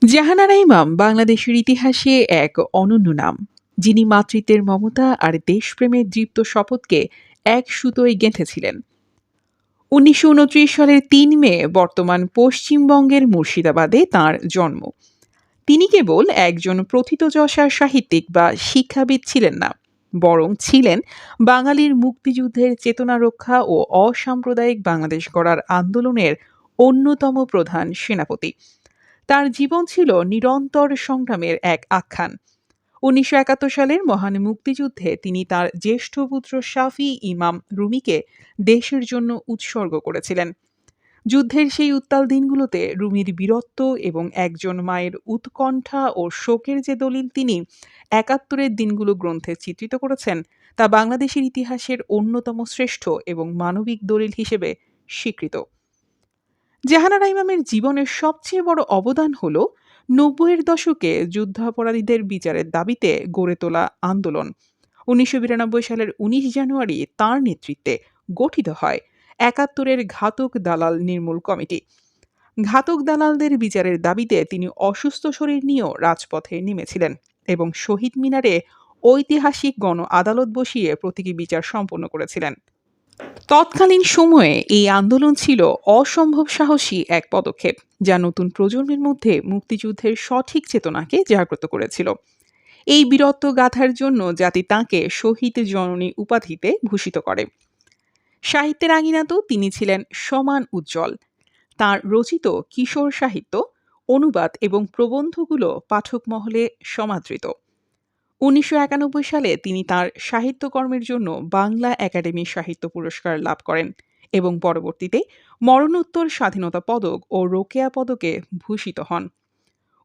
জাহানারা ইমাম বাংলাদেশের ইতিহাসে এক অনন্য নাম, যিনি মাতৃত্বের মমতা আর দেশপ্রেমের দীপ্ত শপথকে এক সুতোয় গেঁথেছিলেন। ১৯২৯ সালের ৩ মে বর্তমান পশ্চিমবঙ্গের মুর্শিদাবাদে তাঁর জন্ম। তিনি কেবল একজন প্রথিতযশা সাহিত্যিক বা শিক্ষাবিদ ছিলেন না, বরং ছিলেন বাঙালির মুক্তিযুদ্ধের চেতনা রক্ষা ও অসাম্প্রদায়িক বাংলাদেশ গড়ার আন্দোলনের অন্যতম প্রধান সেনাপতি। তার জীবন ছিল নিরন্তর সংগ্রামের এক আখ্যান। ১৯৭১ সালের মহান মুক্তিযুদ্ধে তিনি তার জ্যেষ্ঠ পুত্র শাফি ইমাম রুমিকে দেশের জন্য উৎসর্গ করেছিলেন। যুদ্ধের সেই উত্তাল দিনগুলোতে রুমির বীরত্ব এবং একজন মায়ের উৎকণ্ঠা ও শোকের যে দলিল তিনি ৭১-এর দিনগুলো গ্রন্থে চিত্রিত করেছেন, তা বাংলাদেশের ইতিহাসের অন্যতম শ্রেষ্ঠ এবং মানবিক দলিল হিসেবে স্বীকৃত। জাহানারা ইমামের জীবনের সবচেয়ে বড় অবদান হল ৯০-এর দশকে যুদ্ধাপরাধীদের বিচারের দাবিতে গড়ে তোলা আন্দোলন। ১৯৯২ সালের ১৯ জানুয়ারি তাঁর নেতৃত্বে গঠিত হয় ৭১-এর ঘাতক দালাল নির্মূল কমিটি। ঘাতক দালালদের বিচারের দাবিতে তিনি অসুস্থ শরীর নিয়েও রাজপথে নেমেছিলেন এবং শহীদ মিনারে ঐতিহাসিক গণ আদালত বসিয়ে প্রতীকী বিচার সম্পন্ন করেছিলেন। তৎকালীন সময়ে এই আন্দোলন ছিল অসম্ভব সাহসী এক পদক্ষেপ, যা নতুন প্রজন্মের মধ্যে মুক্তিযুদ্ধের সঠিক চেতনাকে জাগ্রত করেছিল। এই বীরত্ব গাথার জন্য জাতি তাঁকে শহীদ জননী উপাধিতে ভূষিত করে। সাহিত্যের আঙিনাতেও তিনি ছিলেন সমান উজ্জ্বল। তাঁর রচিত কিশোর সাহিত্য, অনুবাদ এবং প্রবন্ধগুলো পাঠক মহলে সমাদৃত। ১৯৯১ সালে তিনি তার সাহিত্যকর্মের জন্য বাংলা একাডেমি সাহিত্য পুরস্কার লাভ করেন এবং পরবর্তীতে মরণোত্তর স্বাধীনতা পদক ও রোকেয়া পদকে ভূষিত হন।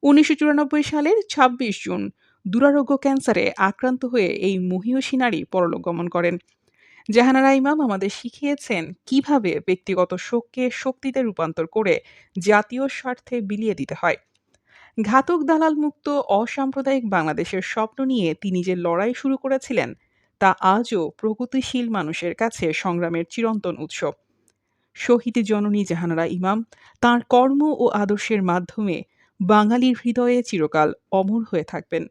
১৯৯৪ সালের ২৬ জুন দুরারোগ্য ক্যান্সারে আক্রান্ত হয়ে এই মহীয়সী নারী পরলোক গমন করেন। জাহানারা ইমাম আমাদের শিখিয়েছেন কিভাবে ব্যক্তিগত শোককে শক্তিতে রূপান্তর করে জাতীয় স্বার্থে বিলিয়ে দিতে হয়। ঘাতক দালাল মুক্ত অসাম্প্রদায়িক বাংলাদেশের স্বপ্ন নিয়ে তিনি যে লড়াই শুরু করেছিলেন, তা আজও প্রগতিশীল মানুষের কাছে সংগ্রামের চিরন্তন উৎস। শহীদ জননী জাহানারা ইমাম তাঁর কর্ম ও আদর্শের মাধ্যমে বাঙালির হৃদয়ে চিরকাল অমর হয়ে থাকবেন।